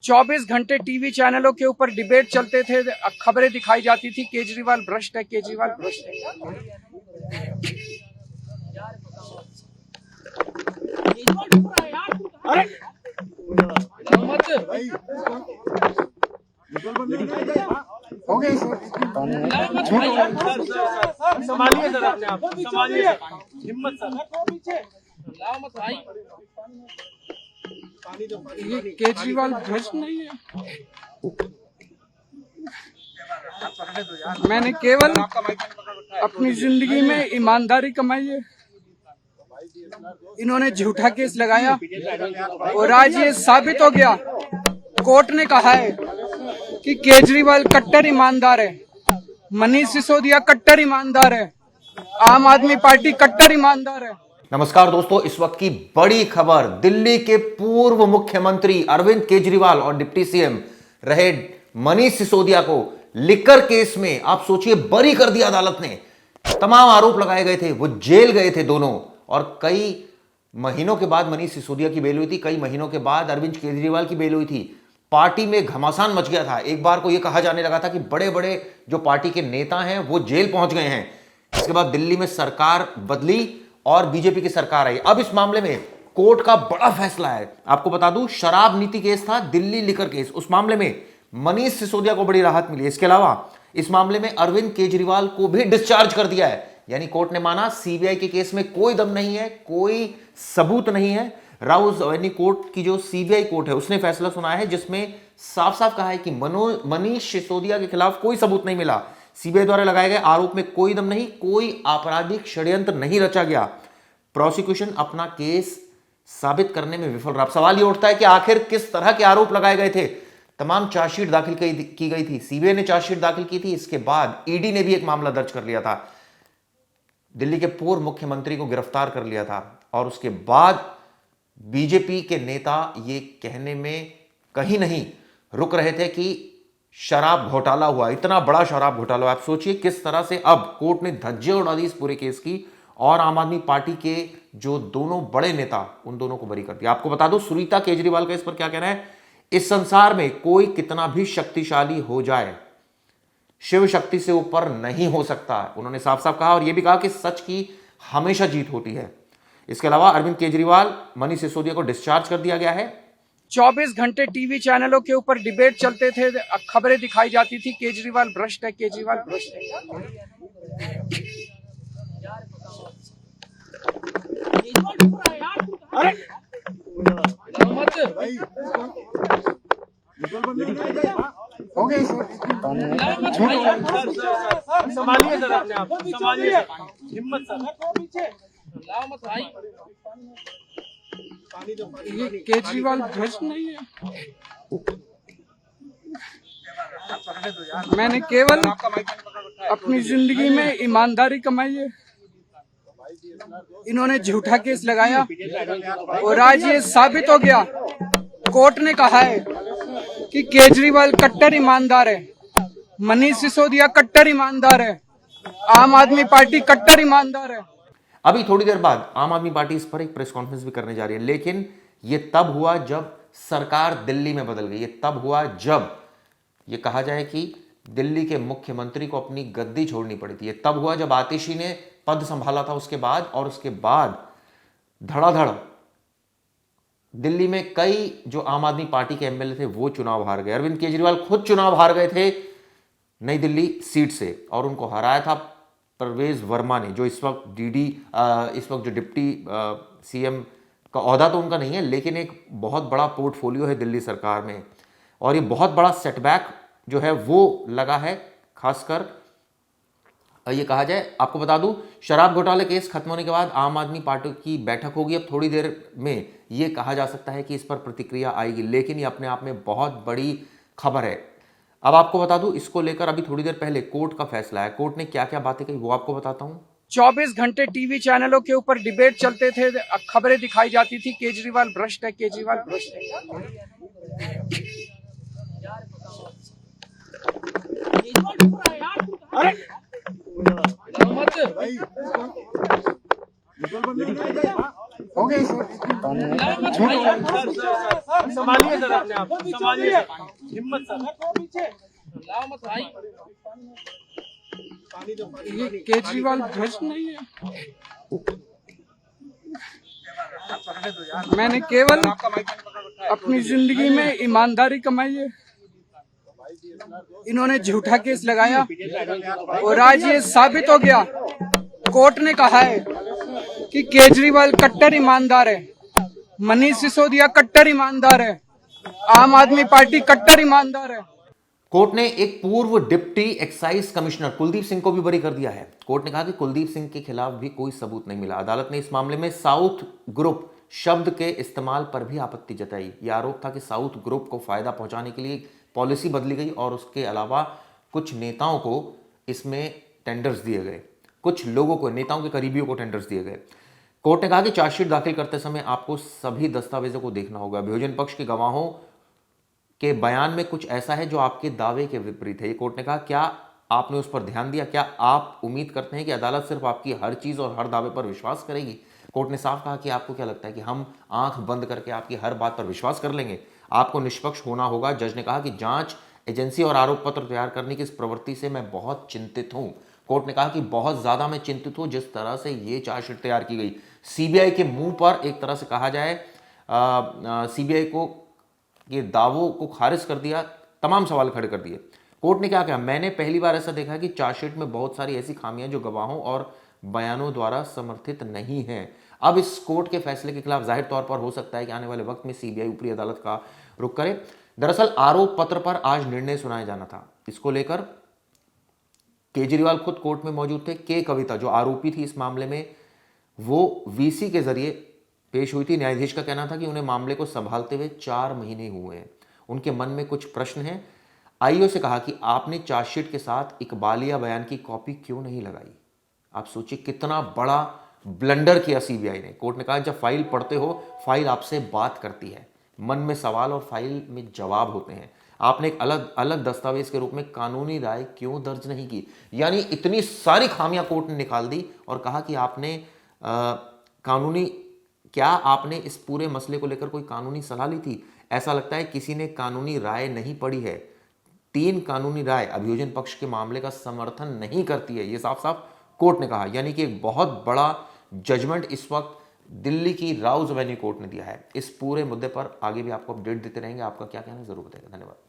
24 घंटे टीवी चैनलों के ऊपर डिबेट चलते थे, खबरें दिखाई जाती थी केजरीवाल भ्रष्ट है, केजरीवाल भ्रष्ट है। हो गई संभालिए सर, अपने आप संभालिए, हिम्मत सर, ये केजरीवाल भ्रष्ट नहीं है। मैंने केवल अपनी जिंदगी में ईमानदारी कमाई है। इन्होंने झूठा केस लगाया और आज ये साबित हो गया। कोर्ट ने कहा है कि केजरीवाल कट्टर ईमानदार है, मनीष सिसोदिया कट्टर ईमानदार है, आम आदमी पार्टी कट्टर ईमानदार है। नमस्कार दोस्तों, इस वक्त की बड़ी खबर, दिल्ली के पूर्व मुख्यमंत्री अरविंद केजरीवाल और डिप्टी सीएम रहे मनीष सिसोदिया को लिकर केस में आप सोचिए बरी कर दिया अदालत ने। तमाम आरोप लगाए गए थे, वो जेल गए थे दोनों, और कई महीनों के बाद मनीष सिसोदिया की बेल हुई थी, कई महीनों के बाद अरविंद केजरीवाल की बेल हुई थी। पार्टी में घमासान मच गया था। एक बार को यह कहा जाने लगा था कि बड़े बड़े जो पार्टी के नेता हैं वो जेल पहुंच गए हैं। इसके बाद दिल्ली में सरकार बदली और बीजेपी की सरकार आई। अब इस मामले में कोर्ट का बड़ा फैसला है। आपको बता दूं, शराब नीति केस था, दिल्ली लिकर केस, उस मामले में मनीष सिसोदिया को बड़ी राहत मिली है। इसके अलावा इस मामले में अरविंद केजरीवाल को भी डिस्चार्ज कर दिया है। यानी कोर्ट ने माना सीबीआई के केस में कोई दम नहीं है, कोई सबूत नहीं है। राउज यानी कोर्ट की जो सीबीआई कोर्ट है उसने फैसला सुनाया है जिसमें साफ साफ कहा है कि मनीष सिसोदिया के खिलाफ कोई सबूत नहीं मिला। सीबीआई द्वारा लगाए गए आरोप में कोई दम नहीं, कोई आपराधिक षड्यंत्र नहीं रचा गया। प्रोसिक्यूशन अपना केस साबित करने में विफल रहा। अब सवाल यह उठता है कि आखिर किस तरह के आरोप लगाए गए थे। तमाम चार्जशीट दाखिल की गई थी, सीबीआई ने चार्जशीट दाखिल की थी, इसके बाद ईडी ने भी एक मामला दर्ज कर लिया था, दिल्ली के पूर्व मुख्यमंत्री को गिरफ्तार कर लिया था। और उसके बाद बीजेपी के नेता ये कहने में कहीं नहीं रुक रहे थे कि शराब घोटाला हुआ, इतना बड़ा शराब घोटाला हुआ। आप सोचिए किस तरह से अब कोर्ट ने धज्जियां उड़ा दी इस पूरे केस की, और आम आदमी पार्टी के जो दोनों बड़े नेता, उन दोनों को बरी कर दिया। आपको बता दूं, सुनीता केजरीवाल का इस पर क्या कहना है। इस संसार में कोई कितना भी शक्तिशाली हो जाए, शिव शक्ति से ऊपर नहीं हो सकता, उन्होंने साफ साफ कहा। और यह भी कहा कि सच की हमेशा जीत होती है। इसके अलावा अरविंद केजरीवाल, मनीष सिसोदिया को डिस्चार्ज कर दिया गया है। 24 घंटे टीवी चैनलों के ऊपर डिबेट चलते थे, खबरें दिखाई जाती थी केजरीवाल भ्रष्ट है, केजरीवाल भ्रष्ट है। हो गई संभालिए सर, अपने आप संभालिए, हिम्मत सर, ये केजरीवाल भ्रष्ट नहीं है। मैंने केवल अपनी जिंदगी में ईमानदारी कमाई है। इन्होंने झूठा केस लगाया और आज ये साबित हो गया। कोर्ट ने कहा है कि केजरीवाल कट्टर ईमानदार है, मनीष सिसोदिया कट्टर ईमानदार है, आम आदमी पार्टी कट्टर ईमानदार है। अभी थोड़ी देर बाद आम आदमी पार्टी इस पर एक प्रेस कॉन्फ्रेंस भी करने जा रही है, लेकिन यह तब हुआ जब सरकार दिल्ली में बदल गई। यह तब हुआ जब यह कहा जाए कि दिल्ली के मुख्यमंत्री को अपनी गद्दी छोड़नी पड़ी थी। यह तब हुआ जब आतिशी ने पद संभाला था उसके बाद, और उसके बाद धड़ाधड़ दिल्ली में कई जो आम आदमी पार्टी के एमएलए थे वो चुनाव हार गए। अरविंद केजरीवाल खुद चुनाव हार गए थे नई दिल्ली सीट से, और उनको हराया था परवेज वर्मा ने, जो इस वक्त इस वक्त जो डिप्टी सीएम का ओहदा तो उनका नहीं है, लेकिन एक बहुत बड़ा पोर्टफोलियो है दिल्ली सरकार में। और ये बहुत बड़ा सेटबैक जो है वो लगा है, खासकर ये कहा जाए। आपको बता दूं, शराब घोटाले केस खत्म होने के बाद आम आदमी पार्टी की बैठक होगी। अब थोड़ी देर में ये कहा जा सकता है कि इस पर प्रतिक्रिया आएगी, लेकिन ये अपने आप में बहुत बड़ी खबर है। अब आपको बता दूं, इसको लेकर अभी थोड़ी देर पहले कोर्ट का फैसला है। कोर्ट ने क्या क्या बातें कही वो आपको बताता हूं। 24 घंटे टीवी चैनलों के ऊपर डिबेट चलते थे, खबरें दिखाई जाती थी केजरीवाल भ्रष्ट है, केजरीवाल भ्रष्ट है। हो गई संभालिए सर अपने आप, संभालिए सर, हिम्मत सर। ये केजरीवाल भ्रष्ट नहीं है। मैंने केवल अपनी जिंदगी में ईमानदारी कमाई है। इन्होंने झूठा केस लगाया और आज ये साबित हो गया, कोर्ट ने कहा है कि केजरीवाल कट्टर ईमानदार है, मनीष सिसोदिया कट्टर ईमानदार है, आम आदमी पार्टी कट्टर ईमानदार है। कोर्ट ने एक पूर्व deputy excise commissioner Kuldeep Singh को भी बरी कर दिया है। कोर्ट ने कहा कि कुलदीप सिंह के खिलाफ भी कोई सबूत नहीं मिला। अदालत ने इस मामले में साउथ ग्रुप शब्द के इस्तेमाल पर भी आपत्ति जताई। यह आरोप था कि साउथ ग्रुप को फायदा पहुंचाने के लिए पॉलिसी बदली गई और उसके अलावा कुछ नेताओं को इसमें टेंडर्स दिए गए, कुछ लोगों को, नेताओं के करीबियों को टेंडर्स दिए गए। कोर्ट ने कहा कि चार्जशीट दाखिल करते समय आपको सभी दस्तावेजों को देखना होगा। अभियोजन पक्ष के गवाहों के बयान में कुछ ऐसा है जो आपके दावे के विपरीत है। ये कोर्ट ने कहा, क्या आपने उस पर ध्यान दिया? क्या आप उम्मीद करते हैं कि अदालत सिर्फ आपकी हर चीज और हर दावे पर विश्वास करेगी? कोर्ट ने साफ कहा कि आपको क्या लगता है कि हम आंख बंद करके आपकी हर बात पर विश्वास कर लेंगे? आपको निष्पक्ष होना होगा। जज ने कहा कि जांच एजेंसी और आरोप पत्र तैयार करने की इस प्रवृत्ति से मैं बहुत चिंतित हूं। कोर्ट ने कहा कि बहुत ज्यादा मैं चिंतित हूं जिस तरह से ये चार्जशीट तैयार की गई। सीबीआई के मुंह पर एक तरह से कहा जाए, सीबीआई को ये दावों को खारिज कर दिया, तमाम सवाल खड़े कर दिए। कोर्ट ने क्या कहा? मैंने पहली बार ऐसा देखा कि चार्जशीट में बहुत सारी ऐसी खामियां जो गवाहों और बयानों द्वारा समर्थित नहीं हैं। अब इस कोर्ट के फैसले के खिलाफ जाहिर तौर पर हो सकता है कि आने वाले वक्त में सीबीआई ऊपरी अदालत का रुख करे। दरअसल आरोप पत्र पर आज निर्णय सुनाया जाना था। इसको लेकर केजरीवाल खुद कोर्ट में मौजूद थे। के कविता जो आरोपी थी इस मामले में, वो वीसी के जरिए पेश हुई थी। न्यायाधीश का कहना था कि उन्हें मामले को संभालते हुए 4 महीने हुए हैं। उनके मन में कुछ प्रश्न हैं। आईओ से कहा कि आपने चार्जशीट के साथ इकबालिया बयान की कॉपी क्यों नहीं लगाई? आप सोचिए कितना बड़ा ब्लंडर किया सीबीआई ने। कोर्ट ने कहा जब फाइल पढ़ते हो, फाइल आपसे बात करती है, मन में सवाल और फाइल में जवाब होते हैं। आपने एक अलग अलग दस्तावेज के रूप में कानूनी राय क्यों दर्ज नहीं की? यानी इतनी सारी खामियां कोर्ट ने निकाल दी और कहा कि आपने क्या आपने इस पूरे मसले को लेकर कोई कानूनी सलाह ली थी? ऐसा लगता है किसी ने कानूनी राय नहीं पढ़ी है। 3 कानूनी राय अभियोजन पक्ष के मामले का समर्थन नहीं करती है, यह साफ साफ कोर्ट ने कहा। यानी कि एक बहुत बड़ा जजमेंट इस वक्त दिल्ली की राउज एवेन्यू कोर्ट ने दिया है। इस पूरे मुद्दे पर आगे भी आपको अपडेट देते रहेंगे। आपका क्या कहना है जरूर बताइएगा। धन्यवाद।